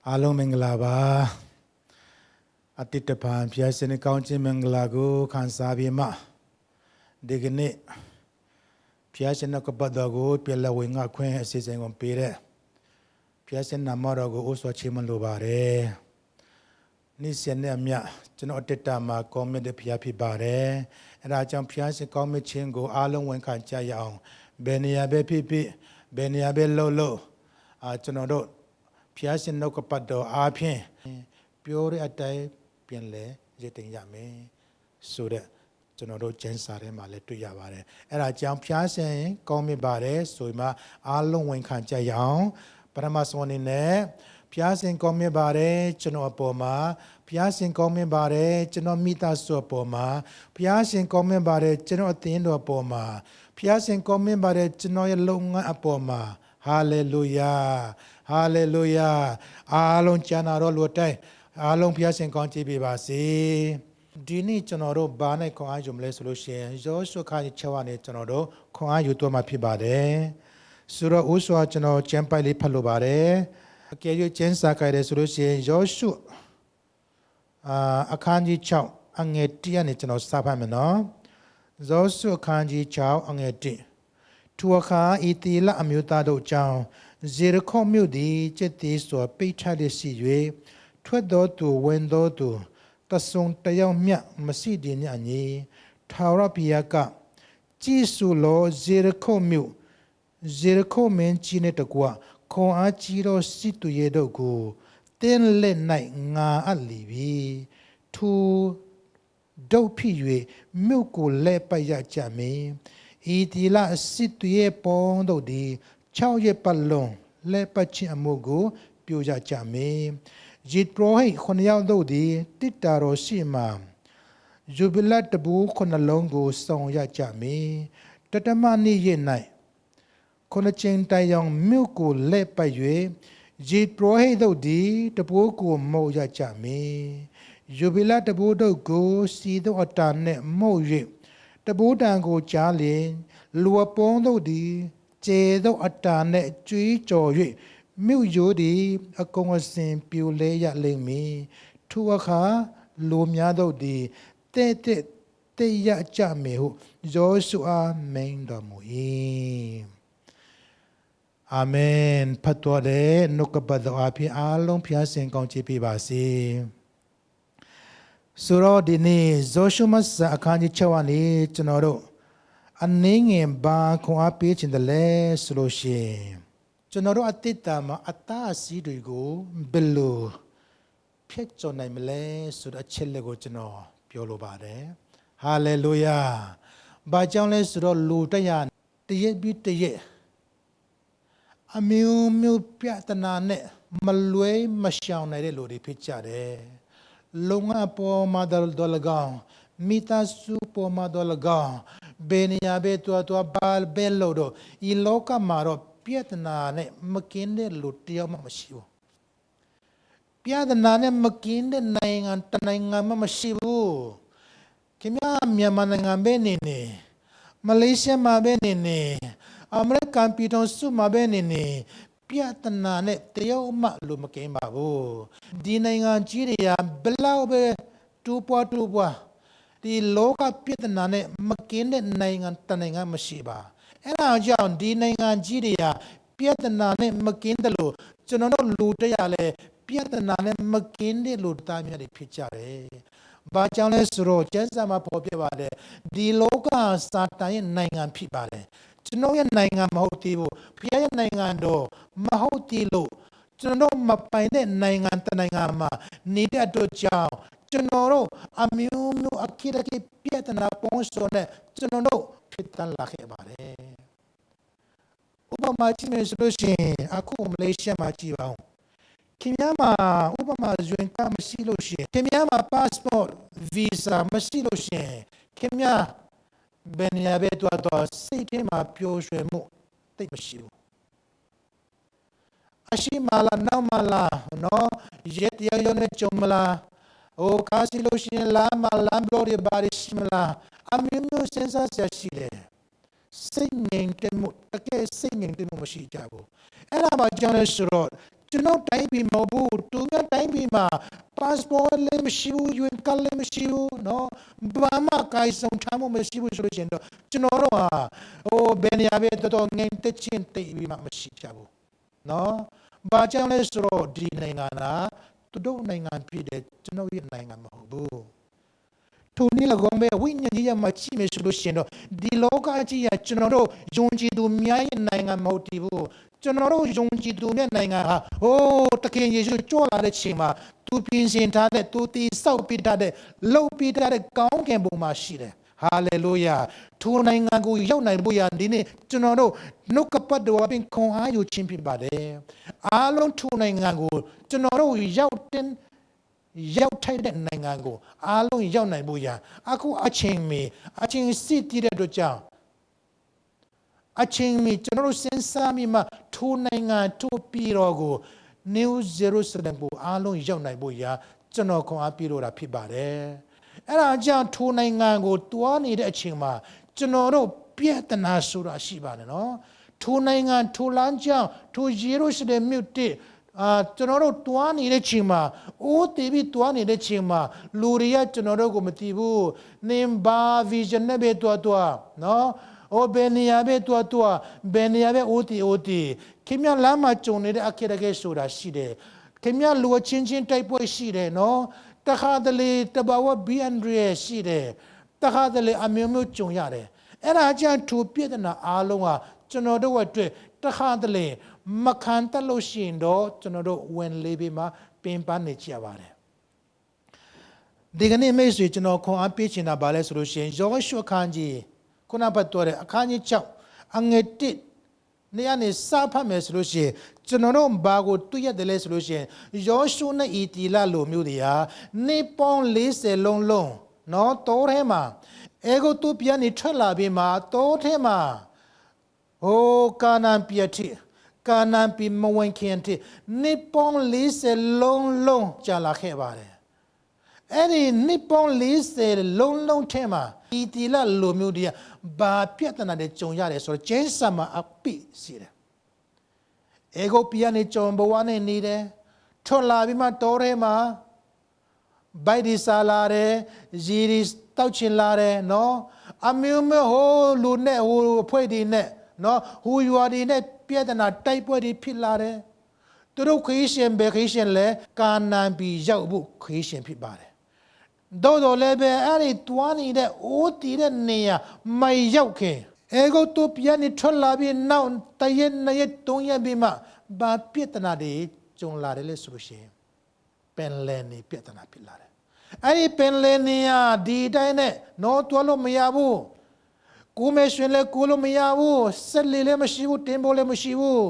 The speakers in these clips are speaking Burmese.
Alo Menglaba Atitapan Pasian County Menglago Kansabima Digni Pasian Nakabadago Pilla Winga Queen assisting on Pire Pasian Namarago also Chiman Lubare Nisianemia Janotama come the Piapi Bare and I jump Pasian come chingo Alon when Kanchayang Beniabe Pipi Beniabe Lolo Janado Pasian no capado apie pure at day pianle jetting yame so that Jonado Jensare Male to Yavare. And I jump Pasian call me bare so ma alone when canchayang Paramasoni ne Pasian call me bare Jono Poma Pasian call me bare Jono Mita so Poma Pasian call me bare Jono Tindo Poma Pasian call me bare Jono Lunga Apoma. Hallelujah. Hallelujah. Alon Chanaro Lotai. Alon Pasian Conti Bibasi. Dini Chanoro Bane Coajum Resolution. Joshua Kani Chawane Chanoro. Coaju to my pibade. Sura Uswa Chano Champali Palubare. Kayu Chensaka resolution. Joshua Akanji Chow. Angetian Chano Sapameno. Joshua Kanji Chow Angeti. Tuaka itila amutado chow, zirco mudi, jetis or pichadi siwe, twedo to window to, tasung tayang mia, masidin ani, taurapiaka, jisulo, zirco mu, zirco men chinetaqua, ko a chiro situyedo go, then let night nga alivi, to dopiwe, milko lepaya jame. Itila situye pondo di chao ye palong le pachi amugu piuja chame jit prohei khonyao do di titaro sima jubilat bu khonalongo song ya chame tatamani ye nai khonacheng tayong milku le paywe jit prohei do di tapu ko mo ya chame jubilat bu do go si do atane mo ye The Budango Charlie, Luapondo di, Jedo Atane, Chui Joy, Miu Judi, a congosin Puleya Lemi, Tuaka, Lumiado di, Tete, Teya Chamihu, Joshua Mendamui. Amen. Patuade, Nukabado Api, Alon Pasian Conti Pibasi. Suro dini Zoshumas Akanji Chawani Chanoro Aning Ba Kuapi Chindale Sulushi Chanoro Atitama Ata Sidugo Belu Picture Namele Sud a Chilego Chano Piolo Bade Hallelujah Bajanle Suro Lutayan Tiye Bitiye Amu Piatanane Malwe Mashaunade Lodi Picture Lunga po madal dolagang, mita su po madolagang, beniabe tua bal belodo, iloka maro piatnane makinde lutio mamasiu. Piatnane makinde naingan tanaingan mamasiu. Kimya miyamanangan benini, Malaysia mabenini, Amerika pitong su mabenini. Piatanane teo maklu makin babu. Di nangan Jiria belau be tupua di loka piatanane makin nangan tanangan masiba. Ena jauh di nangan Jiria piatanane makin dulu. Jonono luta yale piatanane makin de luta miari picare. Bacaan suro jasa ma popi bade di loka satai nangan pibare. Chinoya nainga mahutibu, piaya nainga do, mahutilu, chino mapaine nainga tanainga ma, nida do jao, chinoro, amiumu akira ki piata na ponsone, chino pitan lake bare. Upa machi me solution, aku Malaysia machi bau. Kimyama, upa ma juenta masilushi, kimyama passport, visa masilushi, kimya. Beniabe tua city ma pio shemu tepsiu. Ashi mala na mala no jet yone chomla o kasi lo shin la malam glory barishmla amimu sensa shile singing temu take singing temu mashi jabo. Era ba jone shro Juno time mobu, Tumia time passport lim shiu, you and Kalim shiu, no, Bama Kai some time of Shibu Solution, Junoroa, oh, Benyabe, the dog named Techin, Mashichabu, no, Bajanes road, Dinangana, to do Nangan Pide, to know you Nangan Mobu. Tunila Gombe, Winya Machime Solution, Diloka Gia, General, Junji do Mia Nanga Motivu, General Junji do Nanga, oh, Takin Yesu Chola de Chima, two pins in Tade, two South Pitade, Low Pitade, Gong and Bumashire. Hallelujah. Two Nangago, Yona Buya, Dine, General, no capado, being Konga, you chimpy bade. Along two Nangago, General, Yauten. Yau tai dat nangago, along yau nai buya. Aku aching me, aching city de doja. Aching me, general sensa mi ma tu nanga tu pirogo. New Jerusalem bu along yau nai buya. General kong apiro ra pibare. Era jang tu nangago tuani de aching ma. General pietana sura shibane no. Tu nanga tu lanja tu Jerusalem muti. ကျွန်တော်တို့တွားနေတဲ့ချိန်မှာအိုးတည်ပြီးတွားနေတဲ့ချိန်မှာလူတွေကကျွန်တော်တို့ကိုမတည်ဘူးနင်ဘာ vision နဲ့ပဲတွားနော်အိုးဘယ်နေရာပဲတွားဘယ်နေရာပဲအိုးတည်ခင်ဗျလမ်းမှာကြုံနေတဲ့အခေတကယ်ဆိုတာရှိတယ်ခင်ဗျလူချင်းချင်းတိုက်ပွဲရှိတယ်နော်တခါတလေတဘာဝ B&R ရှိတယ်တခါတလေအမျိုးမျိုးကြုံရတယ်အဲ့ဒါကြောင့်သူပြည့်တဲ့နာအားလုံးဟာကျွန်တော်တို့အတွက်တခါတလေမခံတလို့ရှိရင်တော့ကျွန်တော်တို့ဝင်လေးပြီးမှပင်ပန်းနေကြပါတယ်ဒီကနေ့မိတ်ဆွေကျွန်တော်ခွန်အားပေးချင်တာဗာလဲဆိုလို့ရှိရင်ယောရှုအခန်းကြီးခုနကပတ်တော်တဲ့အခန်းကြီး6အငယ်1နေရာနေစဖတ်မယ်ဆိုလို့ရှိရင်ကျွန်တော်တို့ဘာကိုတွေ့ရတယ်လဲဆိုလို့ရှိရင်ယောရှုနဲ့ဤတီလလိုမျိုးတွေဟာနေပေါင်း40လုံးနော်တောထဲမှာအေဂုတုပြန်နေထွက်လာပြီးမှတောထဲမှာဟိုကာနန်ပြည်တိကာနန်ပြည်မဝင်ခင်တိနေပေါင်း40လုံးကြာလာခဲ့ပါတယ်အဲ့ဒီနေပေါင်း40လုံးထဲမှာဤတီလလိုမျိုးတွေကဘာပြဿနာတွေကြုံရတယ်ဆိုတော့ကျင်းဆာမှာအပိစီတယ်အေဂုပြည်ကနေကြုံဘဝနဲ့နေတယ်ထွက်လာပြီးမှတောထဲမှာဘိုက်ဒီဆာလာတယ်ရီရီတောက်ချင်လာတယ်နော်အမျိုးမျိုးဟိုလူနဲ့ဟိုအဖွဲ့ဒီနဲ့နော်ဟိုယူအဒီနဲ့ပြဿနာတိုက်ပွဲတွေဖြစ်လာတယ်သူတို့ခရစ်ယာန်ပဲခရစ်ယာန်လဲကာနန်ပြည်ရောက်ဖို့ခရစ်ယာန်ဖြစ်ပါတယ်တော့လည်းပဲအဲ့ဒီတွားနေတဲ့အိုးတီတဲ့နေရာမရောက်ခင်အေဂုတုပြည်နေထွက်လာပြီးနောက်တရက်နှစ်ရက်သုံးရက်ပြီးမှဘာပြဿနာတွေကြုံလာတယ်လဲဆိုလို့ရှိရင်ပင်လယ်နေပြဿနာဖြစ်လာတယ်အဲ့ဒီပင်လယ်နေရာဒီတိုင်းနဲ့တော့တွားလို့မရဘူးကိုမဲရှင်လဲကိုလို့မရဘူးဆက်လေလည်းမရှိဘူးတင်ဖို့လည်းမရှိဘူး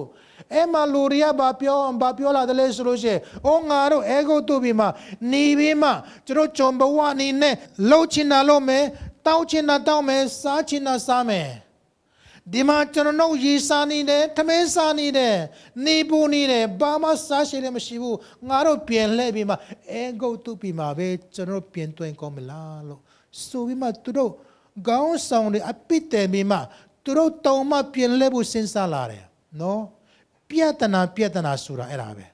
အဲ့မှာလူတွေကဘာပြောလာတယ်လဲဆိုလို့ရှိရင်အိုးငါတို့အေဂုတုပြည်မှာနေပြီးမှကျွန်တော်ဂျုံဘဝနေနဲ့လှုပ်ချင်တာလို့မယ်တောင်းချင်တာတောင်းမယ်စားချင်တာစားမယ်ဒီမှာကျွန်တော်တို့ရေစားနေတယ်ထမင်းစားနေတယ်နေပူနေတယ်ဘာမှစားရှိလည်းမရှိဘူးငါတို့ပြင်လှည့်ပြီးမှအေဂုတုပြည်မှာပဲကျွန်တော်ပြင်သွင်းကောင်းမလားလို့ဆိုပြီးမှသူတို့ကောင်းဆောင်တွေအပိတဲပြီးမှသူတို့တောင်းမှပြင်လဲဖို့စဉ်းစားလာတယ်နော်ပြဿနာဆိုတာအဲ့ဒါပဲ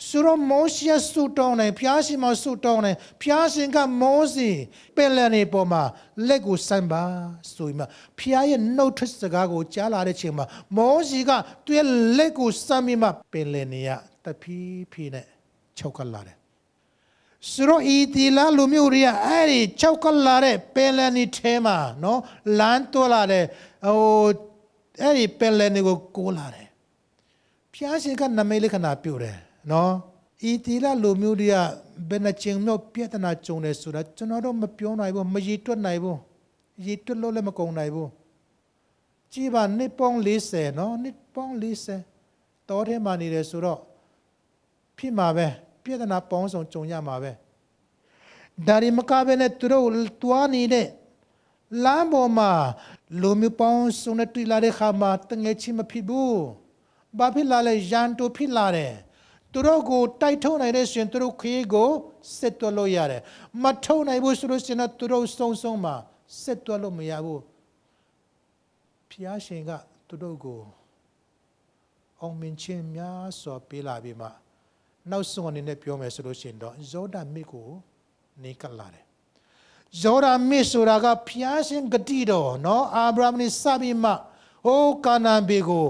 ဆိုတော့မောရှေဆူတောင်းတယ်ဖျားရှင်မဆူတောင်းတယ်ဖျားရှင်ကမောစီပင်လယ်နေပေါ်မှာလက်ကိုဆမ်းပါဆိုပြီးမှဖျားရဲ့နှုတ်ထွက်စကားကိုကြားလာတဲ့ချိန်မှာမောစီကသူ့ရဲ့လက်ကိုဆမ်းပြီးမှပင်လယ်နေရတဖြည်းဖြည်းနဲ့ခြောက်ကလာတယ်ဆိုတော့ဤတီလာလူမျိုးတွေကအဲ့ဒီခြောက်ကလာတဲ့ပင်လယ်နေထဲမှာနော်လမ်းတော်လာတဲ့ဟိုအဲ့ဒီပင်လယ်နေကိုကိုးလာတယ်ဖျားရှင်ကနမိတ်လက္ခဏာပြုတယ်နော်ဤတီလာလူမျိုးတွေကဘယ်နှချင်မျိုးပြဿနာကြုံတယ်ဆိုတာကျွန်တော်တို့မပြောနိုင်ဘူးမရည်တွက်နိုင်ဘူးရည်တွက်လို့လည်းမကုန်နိုင်ဘူးကြည်ပါနှစ်ပေါင်း40နော်နှစ်ပေါင်း40တောထဲမှာနေတယ်ဆိုတော့ဖြစ်မှာပဲပြဿနာပေါင်းစုံကြုံရမှာပဲဒါရီမကဘဲနဲ့သူတို့တွားနေတဲ့လမ်းပေါ်မှာလူမျိုးပေါင်းစုံနဲ့တွေ့လာတဲ့ခါမှာတငယ်ချင်းမဖြစ်ဘူးဘာဖြစ်လာလဲရန်တူဖြစ်လာတယ်သူတို့ကိုတိုက်ထုတ်နိုင်တဲ့ရှင်သူတို့ခေကိုဆက်တွလို့ရတယ်မထုတ်နိုင်ဘူးဆိုလို့ရှင်သူတို့စုံမှာဆက်တွလို့မရဘူးဖျားရှင်ကသူတို့ကို အောင်မြင်ခြင်းများစွာပေးလာပြီးမှနောက်ဆုံးအနေနဲ့ပြောမယ်ဆိုလို့ရှိရင်တော့ယောဒမြစ်ကိုနေကပ်လာတယ်ယောဒမြစ်ဆိုတာကဖျားရှင်ဂတိတော်နော်အာဗြဟံနဲ့စပြီးမှဟိုကာနန်ပြည်ကို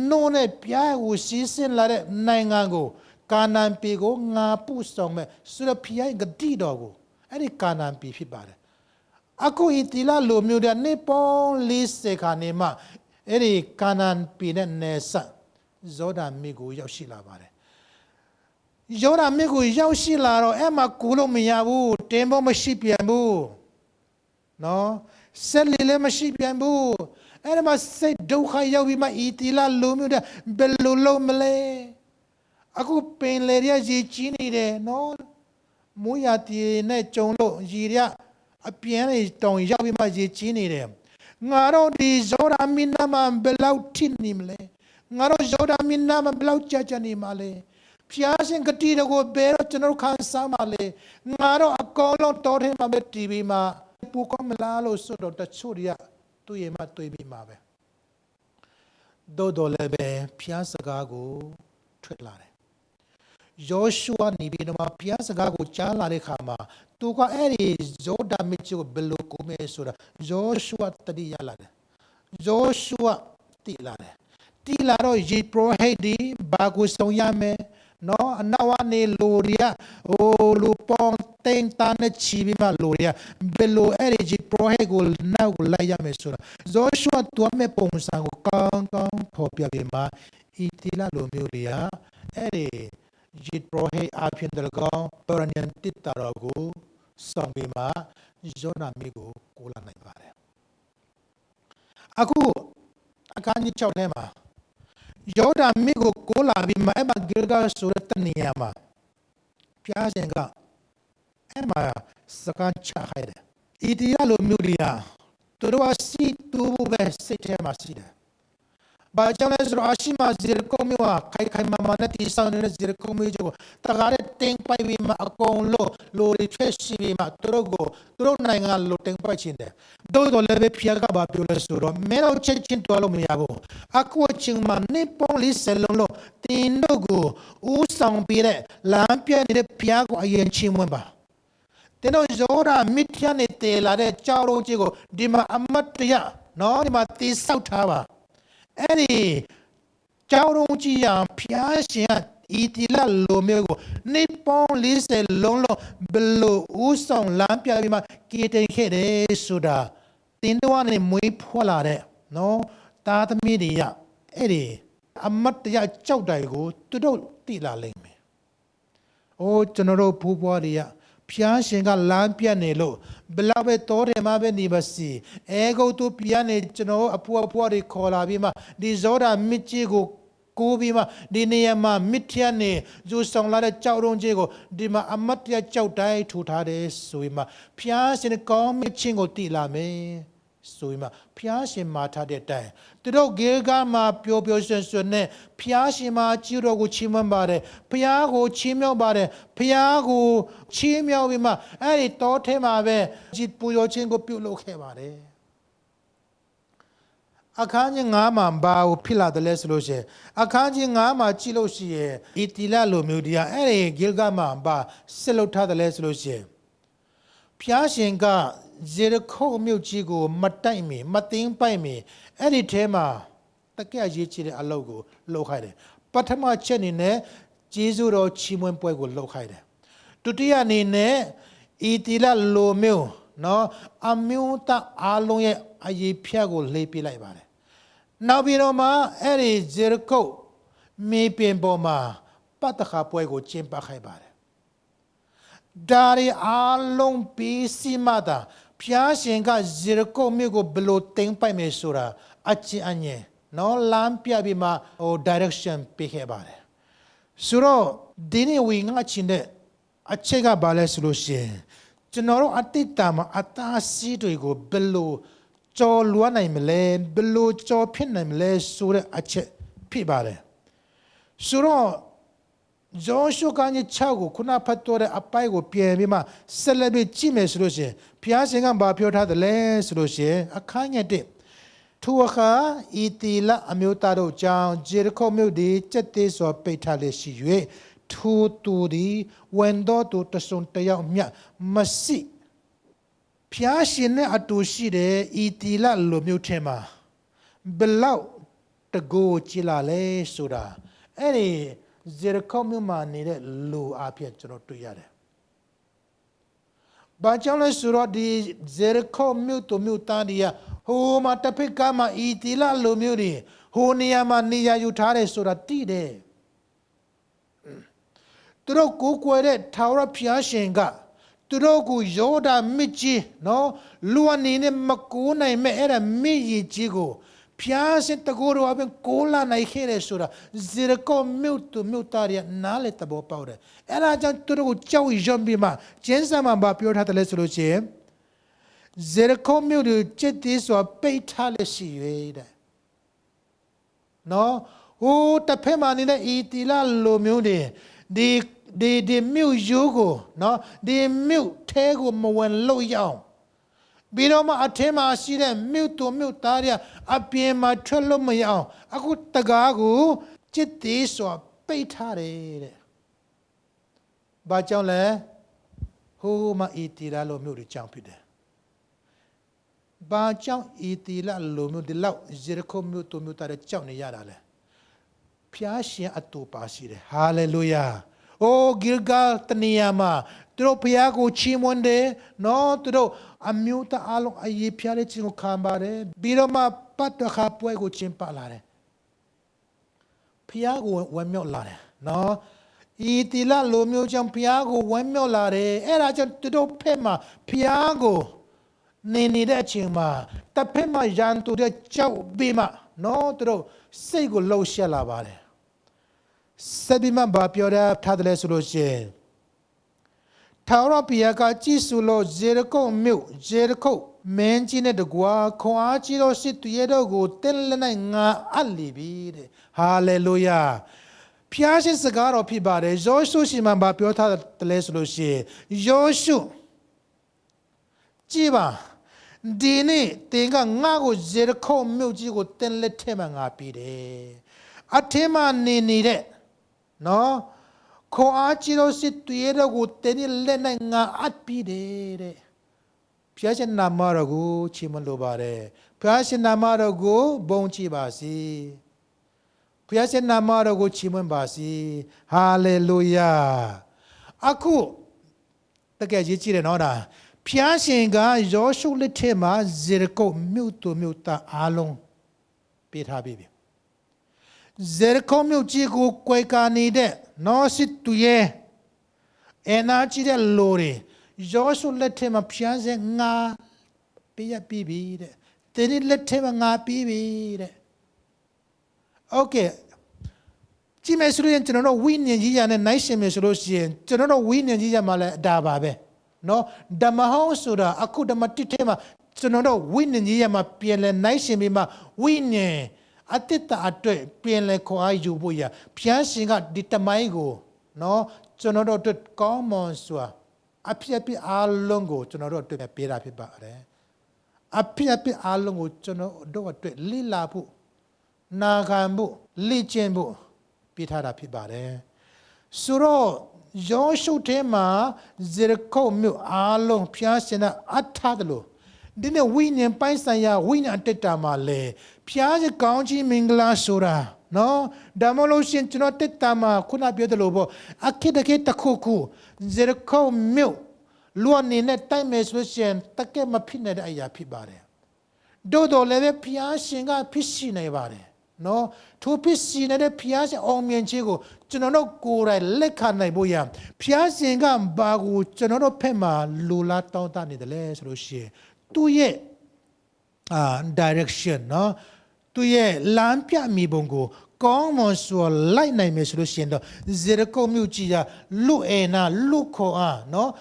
နိုးနဲ့ပြားကိုစီးဆင်းလာတဲ့နိုင်ငံကိုကာနန်ပြည်ကိုငါပို့ဆောင်မယ်ဆိုတော့ဖျားဂတိတော်ကိုအဲ့ဒီကာနန်ပြည်ဖြစ်ပါတယ်အခုဤတိလလိုမျိုးတဲ့နေပေါင်း40ခါနေမှအဲ့ဒီကာနန်ပြည်နဲ့နယ်ဆက်ယောဒမြစ်ကိုရောက်ရှိလာပါတယ်ယောဒမြစ်ကိုရောက်ရှိလာတော့အဲ့မှာကူလို့မရဘူးတင်းဖို့မရှိပြန်ဘူးနော်ဆက်လေလည်းမရှိပြန်ဘူးအဲ့ဒါမှစိတ်ဒုက္ခရောက်ပြီးမှဤတိလလိုမျိုးတဲ့ဘယ်လိုလုပ်မလဲအခုပင်လေရရေကြီးနေတယ်နော်မိုးရတီနဲ့ကြုံလို့ရေရအပြင်းနေတောင်ရောက်ပြီးမှရေကြီးနေတယ်ငါတို့ဒီယောဒမြစ်နာမှာဘယ်လောက်ထိနေမလဲငါတို့ယောဒမြစ်နာမှာဘယ်လောက်ကြာနေမှာလဲဖျားရှင်ဂတိတော်ကိုဘယ်တော့ကျွန်တော်ခံစားမှာလဲငါတို့အကောင်လုံးတော်ထဲမှာပဲတီဗီမှာပူကောမလားလို့ဆိုတော့တချို့တွေကတွေ့ရမှတွေ့ပြီးမှာပဲတော်လည်းပဲဖျားစကားကိုထွက်လာတယ်ယောရှုနေပြီးတော့ဖျားစကားကိုကြားလာတဲ့ခါမှာသူကအဲ့ဒီယောဒမြစ်ကိုဘယ်လိုကိုမဲဆိုတာယောရှုတတိယလာတယ်ယောရှုတိလာတယ်တိလာတော့ယေပရောဟိတ်ဒီဘာကိုဆောင်ရမယ်နော်အနောက်ကနေလူတွေကလူပေါင်းတင်တန်းချီပြီးမှလူတွေကဘယ်လိုအဲ့ဒီပရောဟိတ်ကိုနောက်ကိုလိုက်ရမယ်ဆိုတာဇောရှုတော်မဲ့ပုံစံကိုကောင်းကောင်းဖော်ပြပြီးမှဤတိလလိုမျိုးတွေကအဲ့ဒီယေပရောဟိတ်အဖြစ်တကောပရဏန်တိတတော်ကိုဆောင်ပြီးမှယောဒမြစ်ကိုကိုလာနိုင်ပါတယ်အခုအခန်းကြီး6ထဲမှာယောဒမြစ်ကိုကိုလာပြီးမှအဲ့မှာဂိလဂါဆိုတဲ့တနေရာမှာဖျားရှင်ကအဲ့မှာစကားချခိုင်းတယ်ဣတိယလိုမျိုးတွေကသူတို့ကစီတူပဲစိတ်ထဲမှာရှိတယ်ဘာကြောင့်လဲဆိုတော့အရှိမဇီရကုံမျိုးကခိုင်မာနဲ့တိဆောင်းနေတဲ့ဇီရကုံမျိုးကိုတကားတဲ့တင်ပိုက်ပြီးမှအကုန်လို့လိုရီဖြစ်ရှိပြီးမှသူတို့နိုင်ငံလိုတင်ပိုက်ခြင်းတယ်တို့လည်းပဲဖျားကဘာပြောလဲဆိုတော့မဲတော့ချက်ချင်းတော်လို့မရဘူးအခုချင်းမှနေပေါ်လေးစလုံးလို့တင်တို့ကိုဦးဆောင်ပြီးတဲ့လမ်းပြနေတဲ့ဖျားကိုအရင်ချင်းဝင်ပါတင်တို့ယောဒမြစ်ထျားနေတေလာတဲ့ကြောက်လုံးကြီးကိုဒီမှာအမတ်တရနော်ဒီမှာတိဆောက်ထားပါအဲ့ဒီကြောက်လုံးကြီးရဖျားရှင်ဤတိလလိုမျိုးကိုနေပေါင်း40လုံးလို့ဘလို့ဦးဆောင်လမ်းပြပြီးမှကြေတင်ခဲ့တယ်ဆိုတာတင်တော်နဲ့မွေးဖွာလာတဲ့နော်သားသမီးတွေကအဲ့ဒီအမတ်တရားကြောက်တိုင်ကိုသူတို့သိလာလိမ့်မယ်။အိုးကျွန်တော်တို့ဘိုးဘွားတွေကဖျားရှင်ကလမ်းပြနေလို့ဘလောက်ပဲတော်တယ်မှာပဲနေပါစီအဲကုတ်သူပြနေကျွန်တော်အဖွားတွေခေါ်လာပြီးမှဒီဇောဒမြစ်ကြီးကိုကိုပြီးမှဒီနေရာမှာမြစ်ထျားနေဇူဆောင်လာတဲ့ကြောက်တုံးကြီးကိုဒီမှာအမတ်တရားကြောက်တိုင်းထူထားတယ်ဆိုပြီးမှဖျားရှင်ကောင်းမြစ်ချင်းကိုတည်လာမယ်ဆိုပြီးမှဖျားရှင်မှာထားတဲ့အတိုင်းသူတို့ဂေဂါမှာပျော်ပျော်ရွှင်ရွှင်နဲ့ဖျားရှင်မှာကြည်တော်ကိုချီးမွမ်းပါတယ်ဖျားကိုချီးမြှောက်ပါတယ်ဖျားကိုချီးမြှောက်ပြီးမှအဲ့ဒီတောထဲမှာပဲကြည်ပူဇော်ခြင်းကိုပြုလုပ်ခဲ့ပါတယ်အခန်းကြီး9မှာဘာကိုဖြစ်လာတယ်လဲဆိုလို့ရှိရင်အခန်းကြီး9မှာကြည့်လို့ရှိရင်ဣတိလလိုမျိုးတရားအဲ့ဒီဂိလဂါမှာဘာဆက်လုပ်ထားတယ်လဲဆိုလို့ရှိရင်ဖျားရှင်ကဇေရခုမြို့ကြီးကိုမတိုက်မီမသိမ်းပိုက်မီအဲ့ဒီထဲမှာတကယ်ရေးချတဲ့အလုပ်ကိုလုပ်ခိုင်းတယ်ပထမချက်အနေနဲ့ဂျေဇုတော်ချီးမွမ်းပွဲကိုလုပ်ခိုင်းတယ်ဒုတိယအနေနဲ့ဣတိလလိုမျိုးနော်အမျိုးသားအလုံးရဲ့အရေးဖြတ်ကိုလှည့်ပြလိုက်ပါတယ်နောက်ပြီးတော့မှအဲ့ဒီဇေရခုမြေပြင်ပေါ်မှာပတ်သက်ပွဲကိုကျင်းပခိုင်းပါတယ်ဒါရီအလုံးပြီးစီမတာဖျားရှင်ကဇေရခုမြို့ကိုဘလို့တင်ပိုက်မယ်ဆိုတာအချင်းအငယ်နော်လမ်းပြပြီးမှdirection ပေးခဲ့ပါတယ်ဆိုတော့ဒီနေ့ဝီငါချင်းတဲ့အချက်ကဘာလဲဆိုလို့ရှိရင်ကျွန်တော်တို့အတိတ်တာမှာအသားစီးတွေကိုဘလို့ကြော်လွှမ်းနိုင်မလဲဘလို့ကြော်ဖြစ်နိုင်မလဲဆိုတဲ့အချက်ဖြစ်ပါတယ်ဆိုတော့ဂျောရှုကညချောက်ကိုခုနဖတ်တော်တဲ့အပိုက်ကိုပြန်ပြီးမှဆက်လက်ပြီးကြည့်မယ်ဆိုလို့ရှိရင်ဘုရားရှင်ကဘာပြောထားတယ်လဲဆိုလို့ရှိရင်အခန်းငယ်1 Tuaka itila amutado jang Jericho mudi chete so petale shiyue tu di wendo tu tasun taya mya masi Pasian atushi de itila lumutema belau tago chilale sura any Jericho muma needed lu apia chano to yare Bajala sura di Jericho mutu mutadia who matapikama itila lumuri who niyama niya yutare sura tide Turo kukwere taura Pasian Turoku yoda michi no luanine makuna me era mi jigo Pasian tagoro aben kola na ikhere sura Jericho mutaria nale tabo powder era jan turoku chau jombi ma jensa ma ba pyo tha tale sulu che Jericho mutu cheti so peitale shi de no o tapema ni ne itila lo myu de myu yugo no de myu tego mo wen lo yaw Biroma atema shi de myu to myu taria apien ma thwelo mo yaw aku taga ko chiti so peit tha de ba chaw le ho ma itila lo myu ri chaw phit de ba chaw itila lo myu de law Jericho myu to myu ta de chaw ne ya da le Pasian atu pa shi de hallelujah Oh Gilgal Taniyama Turo Piago Chimonde no Turo Amuta Along Ayi Piale Chingo Kambare Biroma Pata Hapuego Chimpalare Piago Wemio Lare no Itila Lumio Jam Piago Wemio Lare Era Jan Turo Pema Piago Nini de Chima Tapema Jan to the Chow Bima no Turo Sego Low Shalabare Sabima Bapiora Tadle Solution Tauropia Chisulo Jericho Milk Jericho Menchine de Gua Coachiro Situedo Go Telena Alibide Hallelujah Pasian Sagaro Pibare Joshu Shima Bapiota Tele Solution Joshu Jiba Dini Tinga Nago Jericho Milk Tenle Tema Pide Atema Nini No, coachiro situero guteni lena nga atpide. Pasian namarago chimolobare. Pasian namarago bonchi basi. Pasian namarago chimon basi. Hallelujah. Aku tagaji chire nona. Pasian ga Joshua letema Jericho muta along. Pita bibi. Jericho Jigo Quakani de no sit to ye Enachi de Lori Joshua let him a Pasian nga be a bibi then it let him a nga bibi okay Chimesurian to know win and Yan and nice Mesrosian to know win and Yamala dababe no Damahosura Akudamatitema to know win and Yama Piel nice mima win Atita atwe pienle ko ayu buya Pasian ga ditamaigo no chonodo to common swa api alongo chonodo to pera pi ba re api alongo chonodo to lila bu nagan bu lichen bu pi tha da phi ba re suro Joshua tema Jericho myu along Pasian na athadlo Dine win and Paisaya win at Tamale. Piazza County Mingla Sura. No, Damolotion to not Tama, could not be the lobo. Akidaketa cuckoo, Jericho milk. Luani net time is Lucian, Takema Pined Ayapi Bare. Dodo leve Pasian piscine bare. No, two piscine de Piazza Omian Chigo, Genono Gura, Lekana Boya. Pasian Bagu, Genono Pema, Lula Tantani the Les Rocher. To ye direction no to ye lampia mi bongo como so light na mesolution Jericho mutia lu ena luko no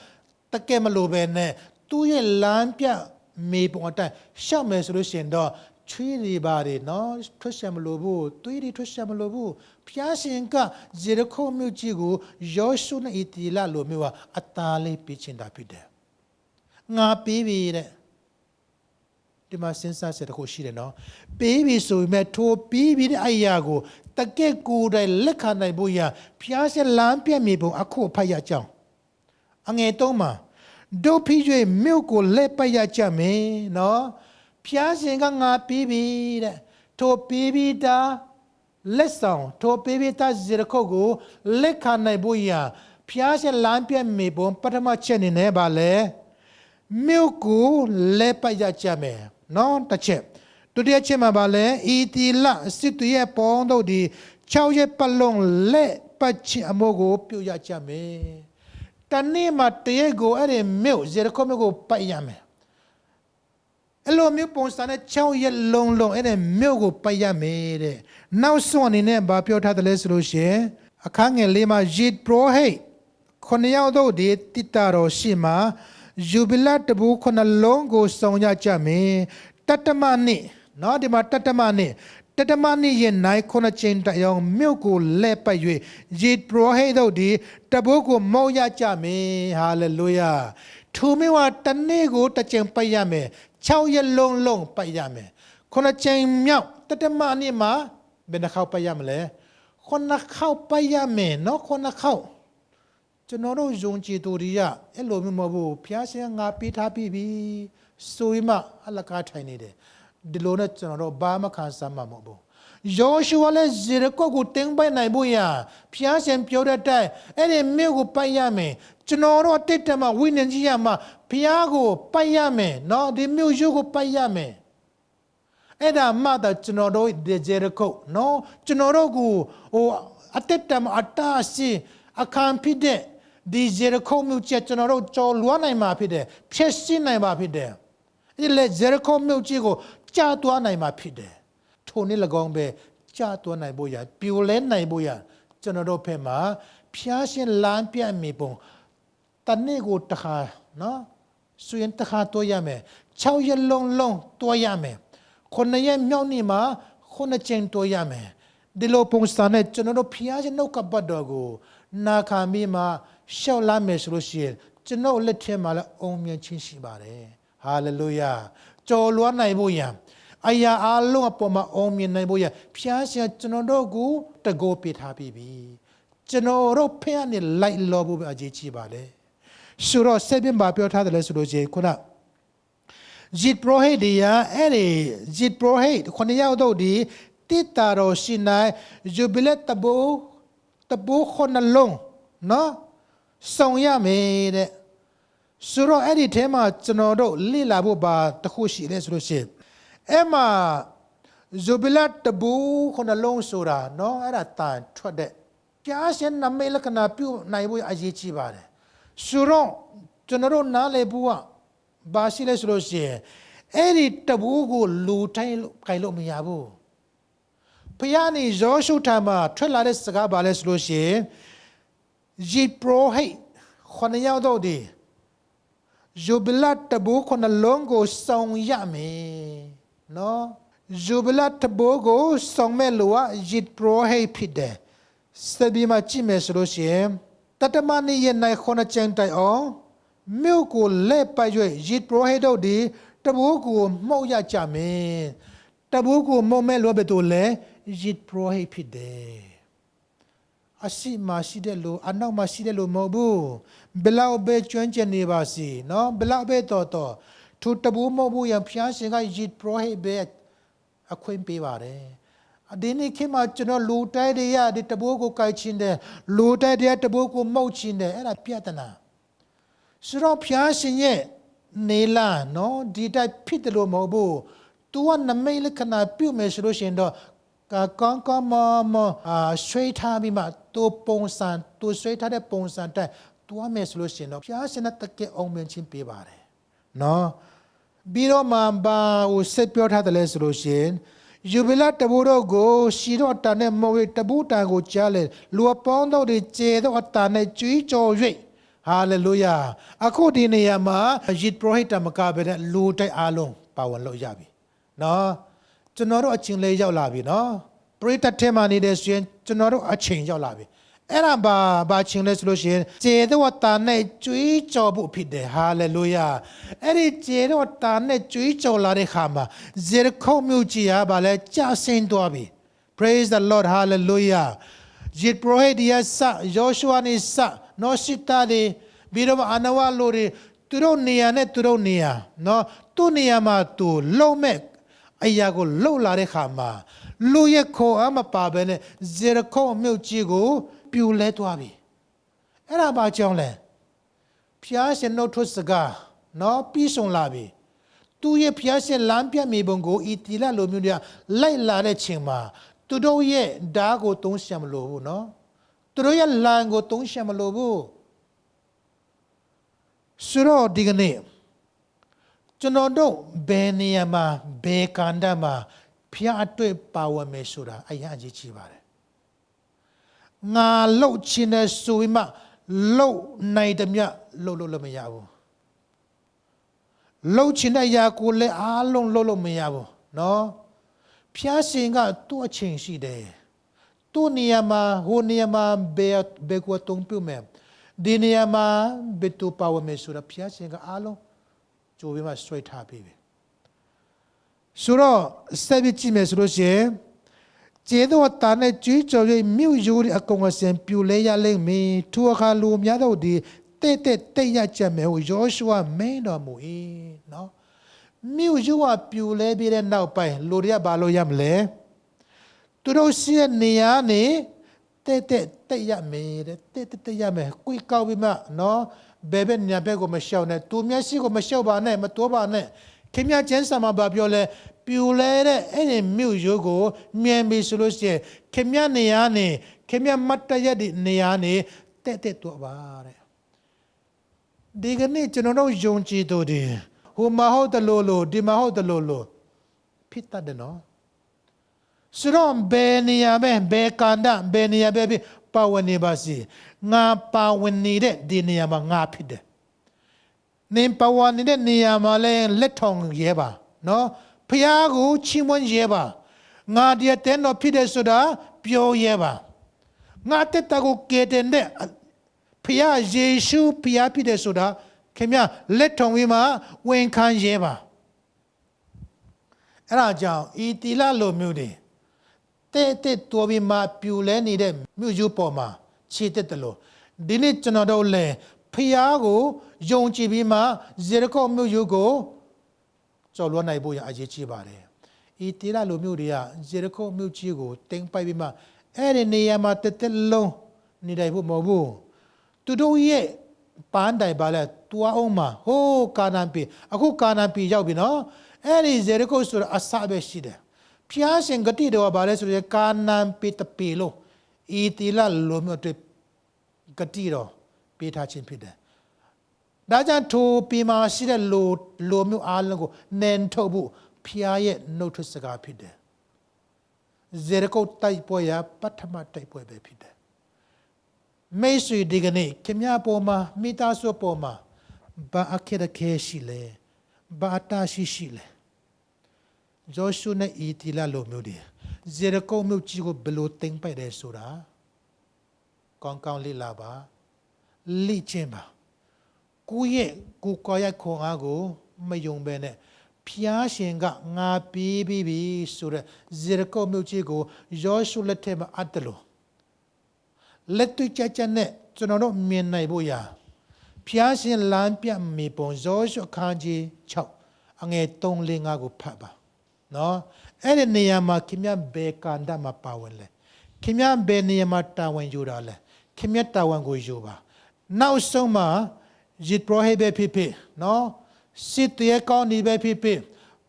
takema lo bene to ye lampia mi bonga sha mesolution do chui bari no twasham lobu tuiri twasham lobu Pasian ka Jericho mujigo Joshua na itila lo miwa atale pichinda pide nga pibi de ဒီမှာစဉ်းစားချက်တစ်ခုရှိတယ်နော်ပေးပြီဆိုပေမဲ့ထိုပေးပြီးတဲ့အရာကိုတကယ့်ကိုယ်တိုင်လက်ခံနိုင်ဖို့ရဖျားရှင်လမ်းပြမြေပုံအခုဖတ်ရကြအောင်အငယ်3မှာဒုဖိ၍မြို့ကိုလက်ပတ်ရကြမယ်နော်ဖျားရှင်ကငါပေးပြီတဲ့ထိုပေးပြီးတာလက်ဆောင်ထိုပေးပြီးတာဇေရခုတ်ကိုလက်ခံနိုင်ဖို့ရဖျားရှင်လမ်းပြမြေပုံပထမချက်နေနဲ့ပါလေမြို့ကိုလက်ပတ်ရကြမယ်နော်တစ်ချက်ဒုတိယချက်မှာပါလေဤတီလစစ်တရဲ့ပေါင်းတို့ဒီ6ရက်ပတ်လုံးလက်ပတ်ချအမိုးကိုပြုတ်ရကြမယ်တနေ့မှာတရက်ကိုအဲ့ဒီမြို့ဇေရခုတ်မြို့ကိုပတ်ရမယ်အဲ့လိုမျိုးပုံစံနဲ့6ရက်လုံးအဲ့ဒီမြို့ကိုပတ်ရမယ်တဲ့နောက်ဆုံးအနေနဲ့ဘာပြောထားတယ်လဲဆိုလို့ရှိရင်အခန်းငယ်၄မှာယစ်ပရောဟိတ်9ယောက်တို့ဒီတိတာတော်ရှိမှာယူဘီလတဘူ9လုံးကိုစုံရကြမယ်တတမနေ့နော်ဒီမှာတတမနေ့ရဲ့နိုင်9ချိန်တယောင်မြို့ကိုလဲပတ်၍ယစ်ပရောဟိတ်တို့ဒီတဘူကိုမောက်ရကြမယ်ဟာလေလုယာထိုမျိုးဟာတနေ့ကိုတစ်ချိန်ပတ်ရမယ်6ရက်လုံးပတ်ရမယ်9ချိန်မြောက်တတမနေ့မှာဘယ်နှခေါက်ပတ်ရမလဲ9ခေါက်ပတ်ရမယ်နော်9ခေါက်ကျွန်တော်တို့ယုံကြည်သူတွေကအဲ့လိုမျိုးမဟုတ်ဘူးဖျားရှင်ငါပေးထားပြီဆိုရင်မှအလကားထိုင်နေတယ်ဒီလိုနဲ့ကျွန်တော်တို့ဘာမှခံစားမှမဟုတ်ဘူးယောရှုဝါလည်းဇေရကုတ်ကိုတင်ပိုင်နိုင်ဖို့ရဖျားရှင်ပြောတဲ့အတိုင်းအဲ့ဒီမြို့ကိုပိုက်ရမယ်ကျွန်တော်တို့တစ်တမဝိညာဉ်ကြီးရမှာဖျားကိုပိုက်ရမယ်နော်ဒီမြို့ရုပ်ကိုပိုက်ရမယ်အဲ့ဒါမှတော့ကျွန်တော်တို့ဇေရကုတ်နော်ကျွန်တော်တို့ကိုအတစ်တမအတားစီအခမ်းဖြစ်တဲ့ဒီဇေရခုတ်မြို့ကျကျွန်တော်တို့ကြော်လွှမ်းနိုင်မှာဖြစ်တယ်ဖြည့်ရှင်းနိုင်မှာဖြစ်တယ်ဒီလေဇေရခုတ်မြို့ကြီးကိုကြာသွားနိုင်မှာဖြစ်တယ်ထိုနည်း၎င်းပဲကြာသွားနိုင်ဖို့ရပြိုလဲနိုင်ဖို့ရကျွန်တော်တို့ဖက်မှာဖျားရှင်လမ်းပြမြေပုံတနေ့ကိုတစ်ခါနော်ဆိုရင်တစ်ခါတော့ရမယ်6ရက်လုံးတော့ရမယ်9ရက်မြောက်နေ့မှာ9ချိန်တော့ရမယ်ဒီလိုပုံစံနဲ့ကျွန်တော်တို့ဖျားရှင်နှုတ်ကပတ်တော်ကိုနာခံပြီးမှရှောက်လာမယ်ဆိုလို့ရှိရင်ကျွန်တော်လက်ထဲမှာလည်းအုံမြင့်ချင်းရှိပါတယ်ဟာလေလုယာကြော်လွှမ်းနိုင်ဖို့ရအရာအလုံးအပေါ်မှာအုံမြင့်နိုင်ဖို့ရဖျားရှင်ကျွန်တော်တို့ကိုတကိုးပေးထားပြီးပြီကျွန်တော်တို့ဖះနဲ့လိုက်လောဖို့ပဲအရေးကြီးပါလေဆိုတော့ဆက်ပြီးပါပြောထားတယ်လဲဆိုလို့ရှိရင်ခုနဂျစ်ပရိုဟိတ်ဒီယာအဲ့ဒီဂျစ်ပရိုဟိတ်9ယောက်တို့ဒီတိတာတော်ရှိနိုင်ဂျူဘီလက်တဘူ9လုံးနော်စုံရမယ်တဲ့ဆိုတော့အဲ့ဒီထဲမှာကျွန်တော်တို့လေ့လာဖို့ပါတခုရှိတယ်ဆိုလို့ရှိရင်အဲ့မှာဂျူဘီလက်တဘူ9လုံးဆိုတာနော်အဲ့ဒါတန်ထွက်တဲ့ကြားရှင်နမေလကနာပြုနိုင်ဖို့အရေးကြီးပါတယ်ဆိုတော့ကျွန်တော်တို့နားလည်ဖို့ကဘာရှိလဲဆိုလို့ရှိရင်အဲ့ဒီတဘူကိုလူတိုင်းခိုင်လို့မရဘူးဖျားနေယောရှုထံမှာထွက်လာတဲ့စကားဘာလဲဆိုလို့ရှိရင်ယစ်ပရောဟိတ်9ယောက်တို့ဒီဂျူဘလတ်တဘူ9လုံးကိုစုံရမယ်နော်ဂျူဘလတ်တဘူကိုစုံမဲ့လူကယစ်ပရောဟိတ်ဖြစ်တယ်စบีမှာကြည့်မယ်ဆိုလို့ရှိရင်တတမနေ့ရဲ့နိုင်9ချိန်တိုင်အောင်မြို့ကိုလက်ပတ်၍ယစ်ပရောဟိတ်တို့ဒီတဘူကိုမှုတ်ရကြမယ်တဘူကိုမှုတ်မဲ့လူပဲတို့လဲယစ်ပရောဟိတ်ဖြစ်တယ်အရှိမရှိတဲ့လူအနောက်မရှိတဲ့လူမဟုတ်ဘူးဘလောက်ပဲကျွမ်းကျင်နေပါစီနော်ဘလောက်ပဲတော်သူတဘူမဟုတ်ဘူးရဖျားရှင်ကယစ်ပရောဟိတ်ပဲအခွင့်ပေးပါတယ်ဒီနေ့ခေတ်မှာကျွန်တော်လူတိုက်တွေရဒီတဘူကိုကိုက်ချင်းတယ်လူတိုက်တွေတဘူကိုမှုတ်ချင်းတယ်အဲ့ဒါပြဿနာဆိုတော့ဖျားရှင်ရဲ့နေလာနော်ဒီတိုက်ဖြစ်တယ်လို့မဟုတ်ဘူး तू ကနမိတ်လက္ခဏာပြုမယ်ဆိုလို့ရှိရင်တော့ကောင်းမဆွေးထားပြီးမှသူပုံစံသူဆွေးထားတဲ့ပုံစံတိုင်းတွားမယ်ဆိုလို့ရှိရင်တော့ဖျားရှင်နဲ့တကယ်အောင်မြင်ခြင်းပေးပါတယ်နော်ပြီးတော့မှဘာကိုဆက်ပြောထားတယ်လဲဆိုလို့ရှိရင်ယူဘီလတဘူတို့ကိုရှီတော့တန်နဲ့မော်ဝေတဘူတန်ကိုကြားလေလူအပေါင်းတို့တွေကျေတော့အတန်နဲ့ကြွေးကြော်၍ဟာလေလုယာအခုဒီနေရာမှာယစ်ပရိုဟိတ်တမကပဲတဲ့လူတိုက်အားလုံးပါဝင်လို့ရပြီနော်ကျွန်တော်တို့အချင်းလေးရောက်လာပြီနော်ပရိသတ်ထဲမှာနေတဲ့ဆိုရင်ကျွန်တော်တို့အချင်းရောက်လာပြီ era ba chingle solution je de wata ne chui cho bu phit de hallelujah eri je de wata ne chui cho la de kha ma Jericho myu ji ya ba le ja sin twa bi praise the Lord hallelujah jit prohe dia sa Joshua ni sa no sita de biro anawa lo de tu ro niya ne tu ro niya no tu niya ma tu lo me aya ko lo la de kha ma lu ye kho a ma pa be ne Jericho myu ji koပြူလဲသွားပြီအဲ့ဒါဘာကြောင့်လဲဖျားရှင်နှုတ်ထွက်စကားနော်ပြီးဆုံးလာပြီသူရဲ့ဖျားရှင်လမ်းပြမြေပုံကိုဤတီလလိုမျိုးတွေကလိုက်လာတဲ့ချိန်မှာသူတို့ရဲ့ဓာတ်ကိုသုံးရှံမလို့ဘူးနော်သူတို့ရဲ့လမ်းကိုသုံးရှံမလို့ဘူးဆိုတော့ဒီကနေ့ကျွန်တော်တို့ဘယ်နေရာမှာဘယ်ကန္တမှာဖျားအတွေ့ပါဝင်မယ်ဆိုတာအရင်အရေးကြီးပါတယ်ငါလှုပ်ခြင်းနဲ့ဆိုရင်မှလှုပ်နိုင်တယ်မြလှုပ်လို့လည်းမရဘူးလှုပ်ခြင်းနဲ့ရာကိုလည်းအားလုံးလှုပ်လို့မရဘူးနော်ဖျားရှင်ကသူ့အချိန်ရှိတယ်သူ့နေရာမှာဟိုနေရာမှာဘယ်ကိုတုံးပြုမယ်ဒီနေရာမှာဘယ်သူပါဝင်မယ်ဆိုတာဖျားရှင်ကအားလုံးကြိုပြီးမှဆွဲထားပြီးပြီဆိုတော့ဆက်ပြီးကြည့်မယ်ဆိုလို့ရှိရင်ကျေတော့တာနဲ့ကြွေးကြော်၍မြို့ရိုးအကောင်အစင်ပြူလဲရလိမ့်မည်ထိုအခါလူများတို့ဒီတဲ့ရကြမယ်ဟိုယောရှုအမင်းတော်မူ၏နော်မြို့ရိုးပြူလဲပြီးတဲ့နောက်ပိုင်းလူတွေကဘာလို့ရမလဲသူတို့ရှိတဲ့နေရာနေတဲ့ရမယ်တဲ့ရမယ်ကိုကောက်ပြီးမှနော်ဘယ်ဘက်ညာဘက်ကိုမရှောက်နဲ့သူမျက်စိကိုမရှောက်ပါနဲ့မတိုးပါနဲ့ခင်ဗျာကျန်းစာမှာဘာပြောလဲပြူလဲတဲ့အဲ့ဒီမြို့ရိုးကိုမြင်ပြီဆိုလို့ရှိရင်ခင်ဗျာနေရာနေခင်ဗျာမတ်တရတဲ့နေရာနေတဲ့တော့ပါတဲ့ဒီကနေ့ကျွန်တော်တို့ယုံကြည်သူတွေဟိုမဟုတ်တယ်လို့ဒီမဟုတ်တယ်လို့ဖြစ်တတ်တယ်နော်ဆိုတော့ဘယ်နေရာပဲဘယ်ကန္တဘယ်နေရာပဲပါဝင်နေပါစီငါပါဝင်နေတဲ့ဒီနေရာမှာငါဖြစ်တယ်နင်ပါဝင်နေတဲ့နေရာမှာလဲလက်ထောင်ရဲပါနော်ဖျားကိုချီးမွမ်းရဲပါငါဒီတဲ့တော့ဖြစ်တယ်ဆိုတာပြောရဲပါငါတက်တာကိုကဲတဲ့ဖျားယေရှုဖျားဖြစ်တယ်ဆိုတာခင်ဗျလက်ထောင်ပြီးမှဝန်ခံရဲပါအဲ့ဒါကြောင့်ဤတီလာလိုမျိုးတွေတဲ့တော်ပြီးမှပြူလဲနေတဲ့မြို့ယူပေါ်မှာခြေတက်တယ်လို့ဒီနေ့ကျွန်တော်တို့လဲဖျားကိုယုံကြည်ပြီးမှဇေရခောမြို့ယူကိုကျော်လွှတ်နိုင်ဖို့ရအရေးကြီးပါတယ်ဤတီလာလိုမျိုးတွေကဇေရခောမြို့ကြီးကိုတင်ပိုက်ပြီးမှအဲ့ဒီနေရာမှာတက်လုံးနေနိုင်ဖို့မဟုတ်ဘူးသူတို့ရဲ့ပန်းတိုင်ပါလဲတူအောင်မှာဟိုးကာနန်ပီအခုကာနန်ပီရောက်ပြီနော်အဲ့ဒီဇေရခောဆိုတာအစပဲရှိတယ်ဖျားရှင်ဂတိတော်ပါလဲဆိုရင်ကာနန်ပီတပီလို့ဤတီလာလိုမျိုးတွေဂတိတော်ပေးထားခြင်းဖြစ်တယ်ဒါကြောင့်ထိုပီမာရှိတဲ့လိုမျိုးအားလုံးကိုနန်ထုတ်ဖို့ဖျားရဲ့နှုတ်ထွက်စကားဖြစ်တယ်ဇေရခောတိုက်ပွဲရပထမတိုက်ပွဲပဲဖြစ်တယ်မိတ်ဆွေဒီကနေ့ခင်ဗျားပေါ်မှာမိသားစုပေါ်မှာဘာအခက်အခဲရှိလဲဘာတာရှိလဲဂျောရှုနဲ့ဤတီလာလိုမျိုးတွေဇေရခောမြို့ကြီးကိုဘယ်လိုတင်ပိုက်တယ်ဆိုတာကောင်းလေးလာပါလိချင်းပါကိုယ့်ကိုရခွန်အားကိုမယုံပဲနဲ့ဖျားရှင်ကငါပြီးပြီဆိုတဲ့ဇေရခောမြို့ကြီးကိုယောရှုလက်ထက်မှာအပ်တယ်လို့လက်တွေ့ကြနဲ့ကျွန်တော်တို့မြင်နိုင်ဖို့ရာဖျားရှင်လမ်းပြမြေပုံယောရှုအခန်းကြီး6အငယ်3 4 5ကိုဖတ်ပါနော်အဲ့ဒီနေရာမှာခင်ဗျဘယ်ကန္တမှာပါဝင်လဲခင်ဗျဘယ်နေရာမှာတာဝန်ယူတာလဲခင်ဗျတာဝန်ကိုယူပါနောက်ဆုံးမှာရစ်ပရိုဟိဘဖြစ်ဖြစ်နော်စစ်တေကောင်းဒီပဲဖြစ်ဖြစ်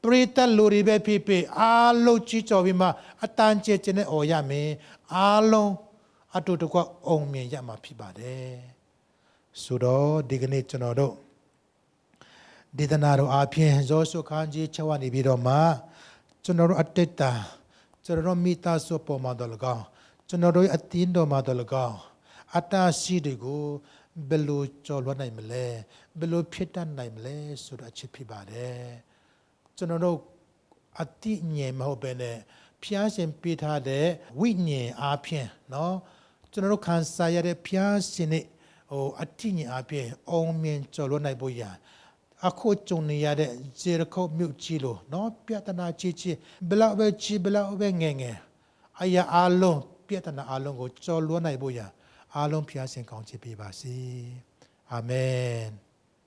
ပရိသတ်လူတွေပဲဖြစ်ဖြစ်အားလုံးကြည်ကြော်ပြီးမှအတန်ကျကျနဲ့អော်ရမယ်အားလုံးအတူတကွအုံမြင်ရမှာဖြစ်ပါတယ်ဆိုတော့ဒီကနေ့ကျွန်တော်တို့ဒေသနာတော်အပြင်ဇောဆုခန်းကြီး6ကနေပြီးတော့မှကျွန်တော်တို့အတက်တာကျွန်တော်တို့မိသားစုပေါ်မှာတော့၎င်းကျွန်တော်တို့အတင်းတော်မှာတော့၎င်းအတားရှိတွေကိုဘယ်လိုကျော်လွှတ်နိုင်မလဲဘယ်လိုဖြစ်တတ်နိုင်မလဲဆိုတာချစ်ဖြစ်ပါတယ်ကျွန်တော်တို့အတိဉာဏ်မဟုတ်ဘဲနဲ့ဖျားရှင်ပေးထားတဲ့ဝိညာဉ်အားဖြင့်နော် ကျွန်တော်တို့ခံစားရတဲ့ဖျားရှင်နဲ့အထင်ကြီးအပြင်အောင်မြင်ကျော်လွှတ်နိုင်ဖို့ရအခုကြုံနေရတဲ့ဂျေရခုတ်မြို့ကြီးလို့နော်ပြဿနာကြီးဘလောက်ပဲကြီးဘလောက်ပဲငယ်အရာအလုံးပြဿနာအလုံးကိုကျော်လွှတ်နိုင်ဖို့ရအားလုံးဖျားရှင်ကောင်းချီးပေးပါစေအာမင်